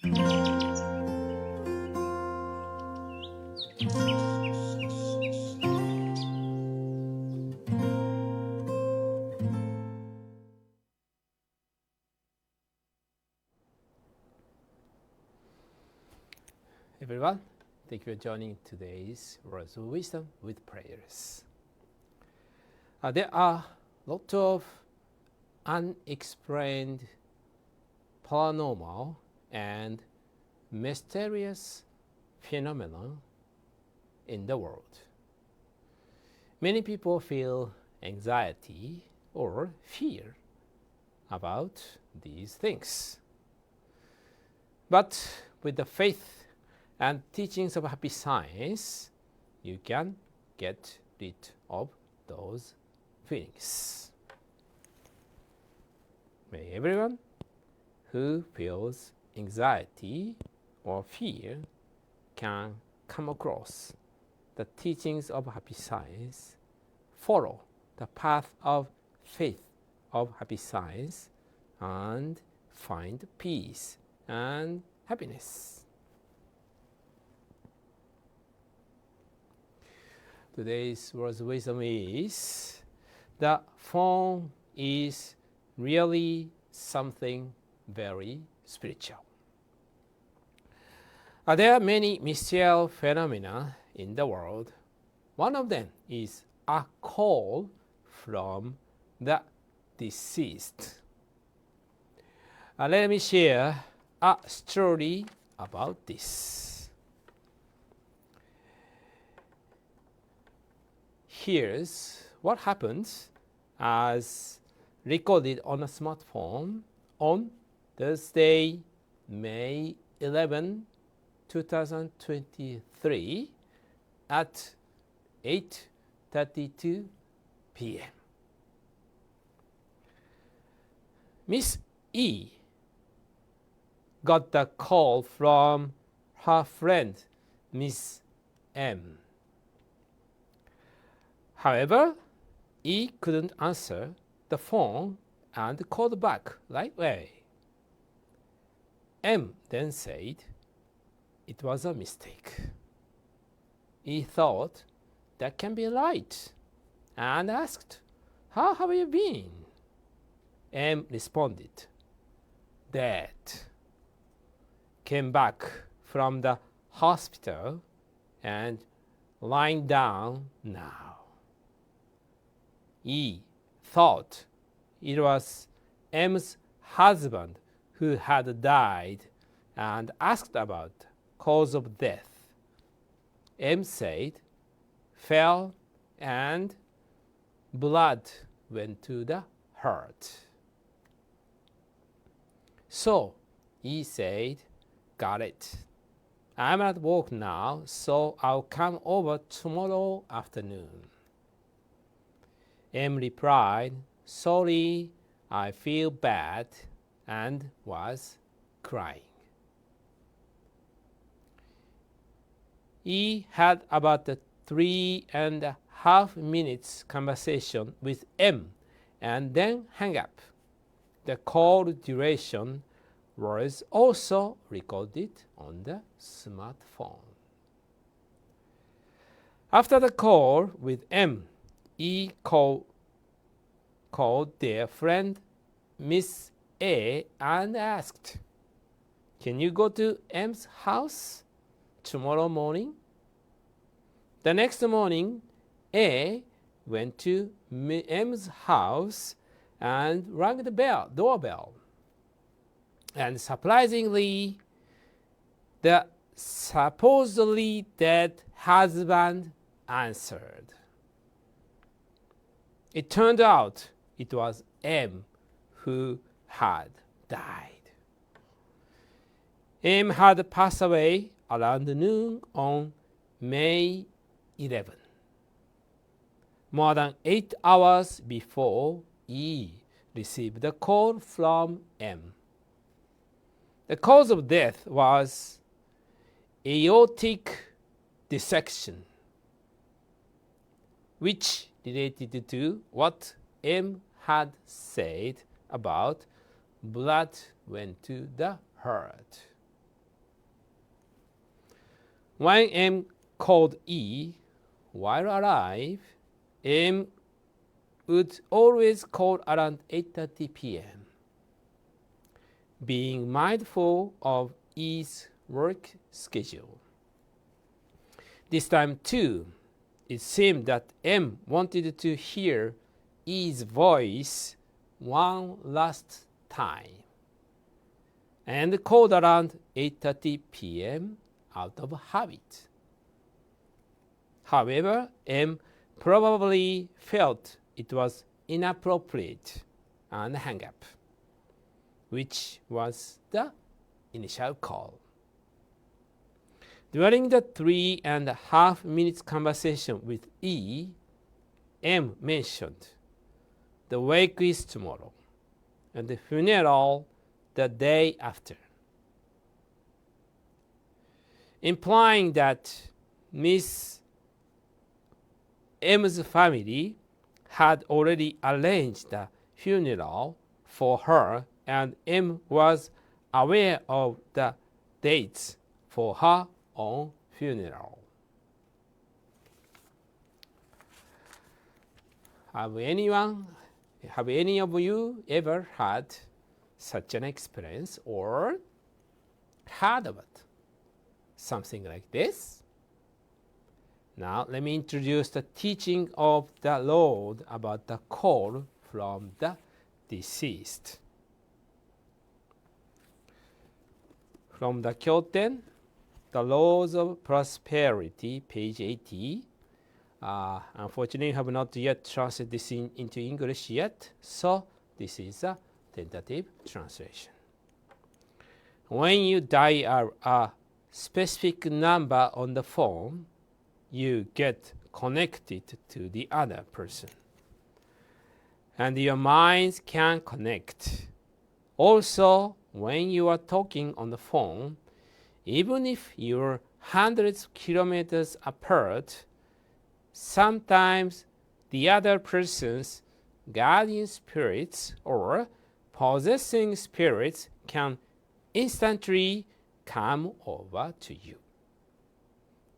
Everyone, thank you for joining today's Words of Wisdom with Prayers. There are a lot of unexplained, paranormal, and mysterious phenomena in the world. Many people feel anxiety or fear about these things. But with the faith and teachings of happy science, you can get rid of those feelings. May everyone who feels anxiety or fear can come across the teachings of happy science, follow the path of faith of happy science, and find peace and happiness. Today's words of wisdom is the phone is really something very spiritual. There are many mystical phenomena in the world. One of them is a call from the deceased. Let me share a story about this. Here's what happens as recorded on a smartphone on Thursday, May 11, 2023 at 8:32 p.m. Miss E got the call from her friend, Miss M. However, E couldn't answer the phone and called back right away. M then said it was a mistake. E thought that can be right and asked, "How have you been?" M responded, "Dead." Came back from the hospital and lying down now. E thought it was M's husband who had died and asked about cause of death. M said, fell and blood went to the heart. So E said, got it. I'm at work now, so I'll come over tomorrow afternoon. M replied, sorry, I feel bad, and was crying. E had about a 3.5 minutes conversation with M and then hung up. The call duration was also recorded on the smartphone. After the call with M, E called their friend Miss A and asked, can you go to M's house tomorrow morning? The next morning, A went to M's house and rang the doorbell. And surprisingly, the supposedly dead husband answered. It turned out it was M who had died. M had passed away around noon on May 11, more than 8 hours before E received a call from M. The cause of death was aortic dissection, which related to what M had said about blood went to the heart. When M called E while alive, M would always call around 8:30 p.m. Being mindful of E's work schedule. This time too, it seemed that M wanted to hear E's voice one last time and called around 8:30 p.m. out of habit. However, M probably felt it was inappropriate and hung up, which was the initial call. During the 3.5 minutes conversation with E, M mentioned the wake is tomorrow and the funeral the day after, implying that Miss M's family had already arranged the funeral for her, and M was aware of the dates for her own funeral. Have any of you ever had such an experience or heard about something like this? Now let me introduce the teaching of the Lord about the call from the deceased. From the Kyouten, the Laws of Prosperity, page 80. Unfortunately, I have not yet translated this into English yet, so this is a tentative translation. When you dial a specific number on the phone, you get connected to the other person, and your minds can connect. Also, when you are talking on the phone, even if you're hundreds of kilometers apart, sometimes the other person's guardian spirits or possessing spirits can instantly come over to you.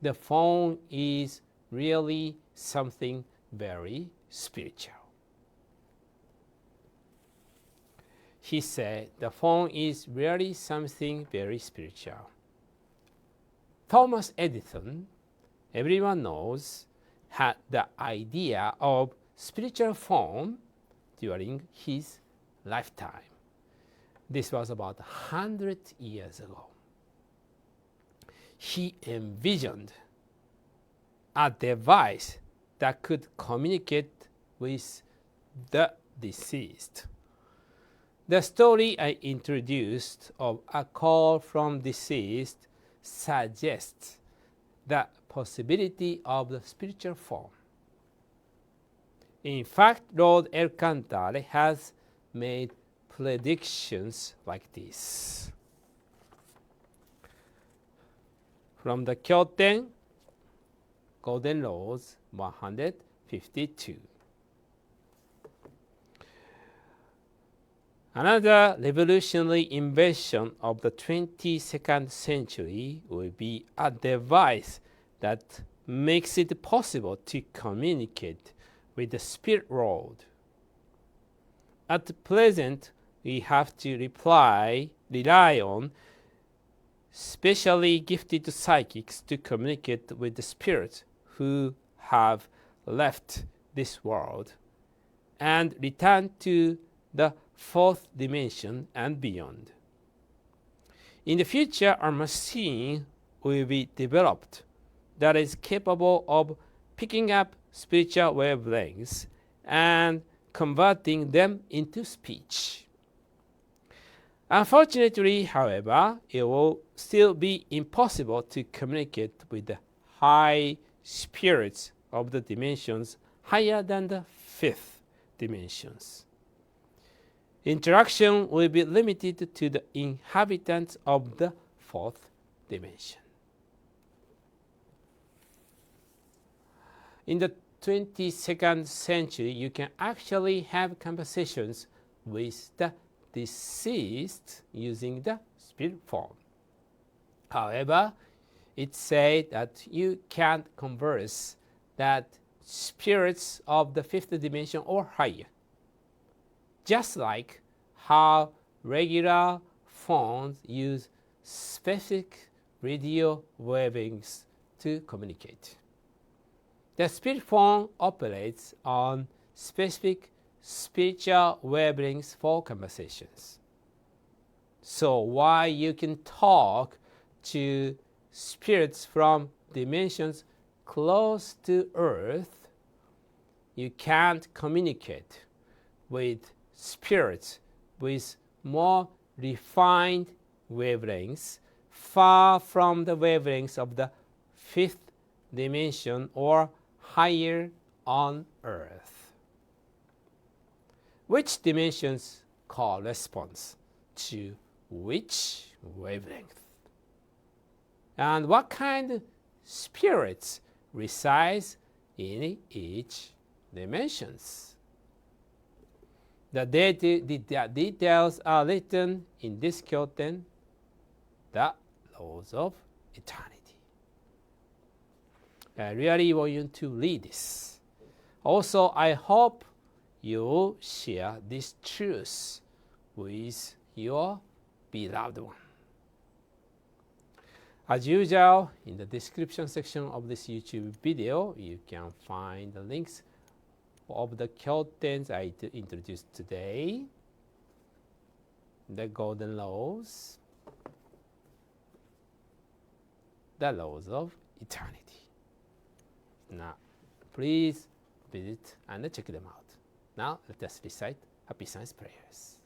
The phone is really something very spiritual. He said the phone is really something very spiritual. Thomas Edison, everyone knows, had the idea of spiritual phone during his lifetime. This was about 100 years ago. He envisioned a device that could communicate with the deceased. The story I introduced of a call from deceased suggests the possibility of the spiritual form. In fact, Lord Elcantara has made predictions like this. From the Kyouten, Golden Laws 152. Another revolutionary invention of the 22nd century will be a device that makes it possible to communicate with the spirit world. At present, we have to rely on specially gifted psychics to communicate with the spirits who have left this world and return to the fourth dimension and beyond. In the future, a machine will be developed that is capable of picking up spiritual wavelengths and converting them into speech. Unfortunately, however, it will still be impossible to communicate with the high spirits of the dimensions higher than the fifth dimensions. Interaction will be limited to the inhabitants of the fourth dimension. In the 22nd century, you can actually have conversations with the deceased using the spirit form. However, It said that you can't converse that spirits of the fifth dimension or higher. Just like how regular phones use specific radio wavelengths to communicate. The spirit phone operates on specific spiritual wavelengths for conversations. So while you can talk to spirits from dimensions close to Earth, you can't communicate with spirits with more refined wavelengths, far from the wavelengths of the fifth dimension or higher on Earth. Which dimensions corresponds to which wavelength? And what kind of spirits resides in each dimensions? The details are written in this Kyouten, the laws of eternity. I really want you to read this. Also, I hope you share this truth with your beloved one. As usual, in the description section of this YouTube video, you can find the links of the Kyoutens I introduced today, the golden laws, the laws of eternity. Now, please visit and check them out. Now, let us recite Happy Science prayers.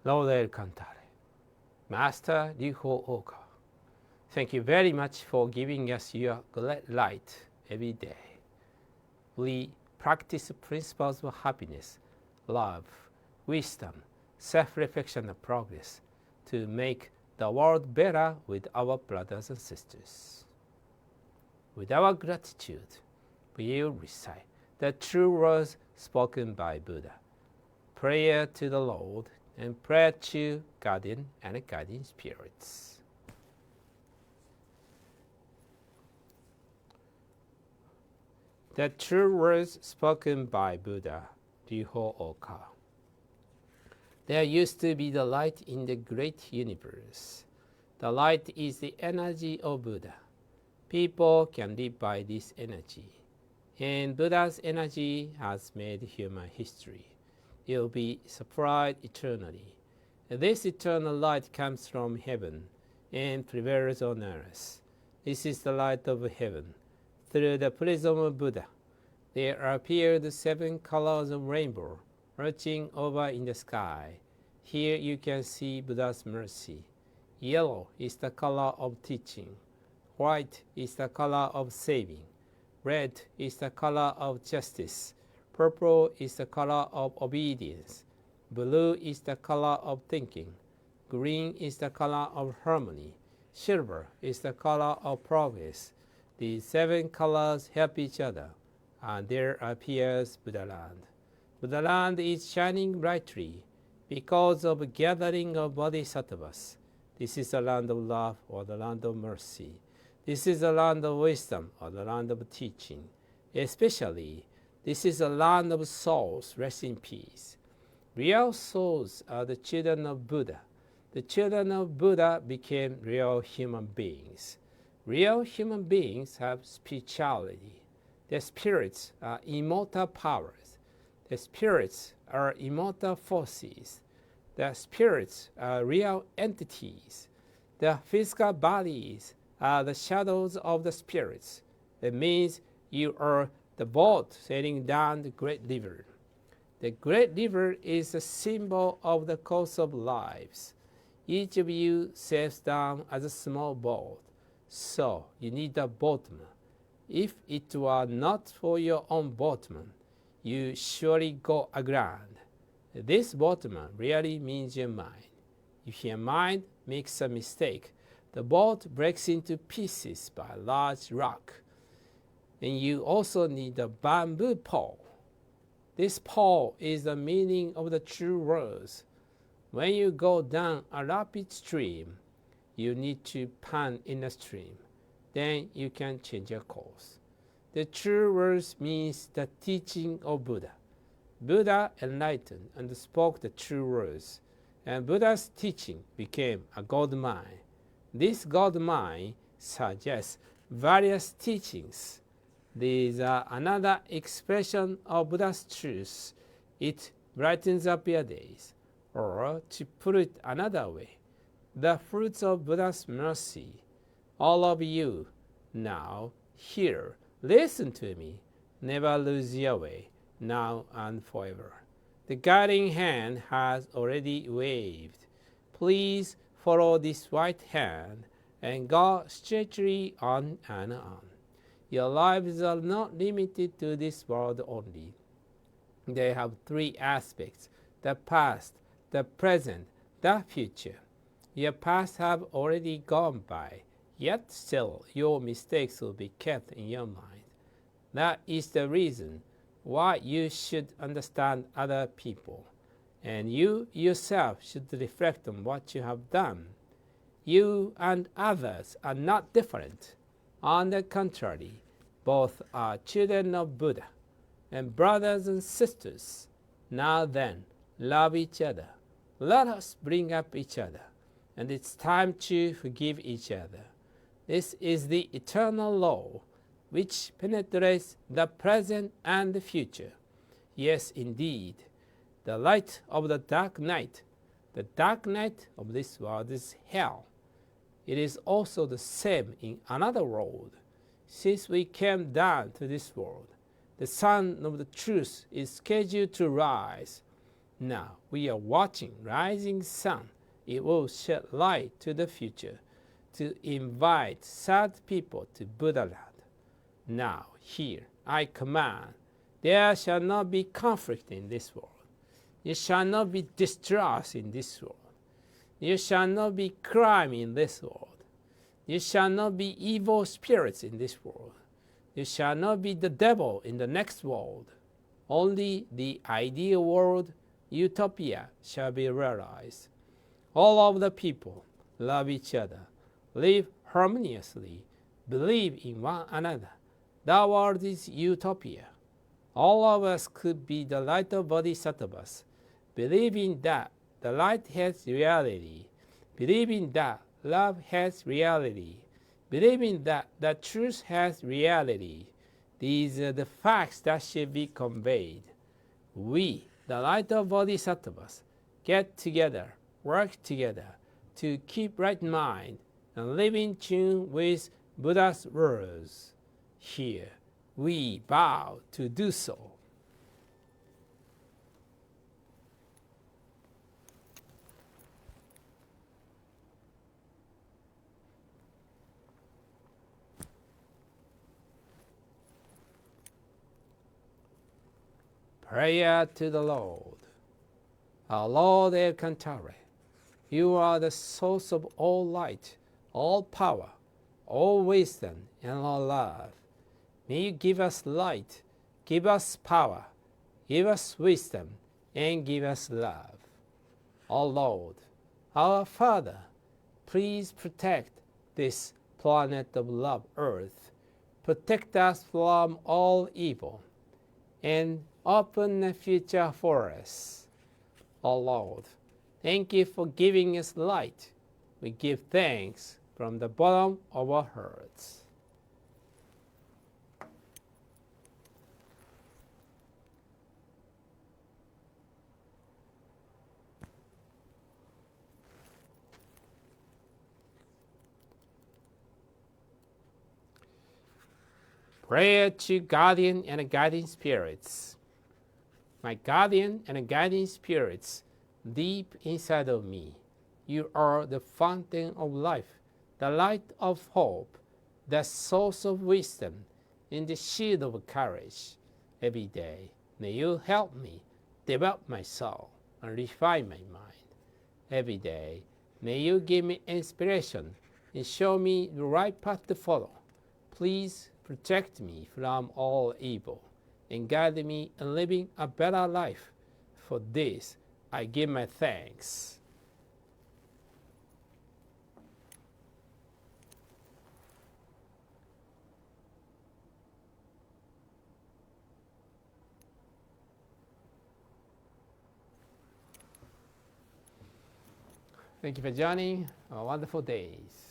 Lord El Cantare, Master Ryuho Oka, thank you very much for giving us your great light every day. We practice principles of happiness, love, wisdom, self-reflection, and progress to make the world better with our brothers and sisters. With our gratitude, we will recite the true words spoken by Buddha, prayer to the Lord, and prayer to guardian and guiding spirits. The true words spoken by Buddha, Ryuho Oka. There used to be the light in the great universe. The light is the energy of Buddha. People can live by this energy. And Buddha's energy has made human history. It will be supplied eternally. This eternal light comes from heaven and prevails on earth. This is the light of heaven. Through the prism of Buddha, there appeared 7 colors of rainbow arching over in the sky. Here you can see Buddha's mercy. Yellow is the color of teaching. White is the color of saving. Red is the color of justice. Purple is the color of obedience. Blue is the color of thinking. Green is the color of harmony. Silver is the color of progress. These 7 colors help each other, and there appears Buddha land. Buddha land is shining brightly because of a gathering of bodhisattvas. This is the land of love, or the land of mercy. This is the land of wisdom, or the land of teaching. Especially, this is a land of souls, rest in peace. Real souls are the children of Buddha. The children of Buddha became real human beings. Real human beings have spirituality. Their spirits are immortal powers. Their spirits are immortal forces. Their spirits are real entities. Their physical bodies are the shadows of the spirits. It means you are the boat sailing down the great river. The great river is a symbol of the course of lives. Each of you sails down as a small boat, so you need a boatman. If it were not for your own boatman, you surely go aground. This boatman really means your mind. If your mind makes a mistake, the boat breaks into pieces by a large rock. And you also need a bamboo pole. This pole is the meaning of the true words. When you go down a rapid stream, you need to pan in a stream. Then you can change your course. The true words means the teaching of Buddha. Buddha enlightened and spoke the true words, and Buddha's teaching became a gold mine. This gold mine suggests various teachings. These are another expression of Buddha's truth. It brightens up your days. Or, to put it another way, the fruits of Buddha's mercy. All of you, now, here, listen to me. Never lose your way, now and forever. The guiding hand has already waved. Please follow this white hand and go straightly on and on. Your lives are not limited to this world only. They have three aspects: the past, the present, the future. Your past have already gone by, yet still your mistakes will be kept in your mind. That is the reason why you should understand other people, and you yourself should reflect on what you have done. You and others are not different. On the contrary, both are children of Buddha and brothers and sisters. Now then, love each other. Let us bring up each other, and it's time to forgive each other. This is the eternal law which penetrates the present and the future. Yes, indeed, the light of the dark night of this world is hell. It is also the same in another world. Since we came down to this world, the sun of the truth is scheduled to rise. Now we are watching rising sun. It will shed light to the future, to invite sad people to Buddha land. Now, here, I command, there shall not be conflict in this world. There shall not be distrust in this world. There shall not be crime in this world. There shall not be evil spirits in this world. There shall not be the devil in the next world. Only the ideal world, utopia, shall be realized. All of the people love each other, live harmoniously, believe in one another. The world is utopia. All of us could be the light of bodhisattvas, believing that the light has reality, believing that love has reality, believing that the truth has reality. These are the facts that should be conveyed. We, the light of bodhisattvas, get together, work together to keep right mind and live in tune with Buddha's words. Here, we vow to do so. Prayer to the Lord. Our Lord El Cantare, you are the source of all light, all power, all wisdom, and all love. May you give us light, give us power, give us wisdom, and give us love. O Lord, our Father, please protect this planet of love, Earth. Protect us from all evil, and open a future for us. O Lord, thank you for giving us light. We give thanks from the bottom of our hearts. Prayer to guardian and guiding spirits. My guardian and guiding spirits, deep inside of me, you are the fountain of life, the light of hope, the source of wisdom. in the shield of courage every day. May you help me develop my soul and refine my mind every day. May you give me inspiration and show me the right path to follow. Please protect me from all evil and guide me in living a better life. For this, I give my thanks. Thank you for joining. Wonderful days.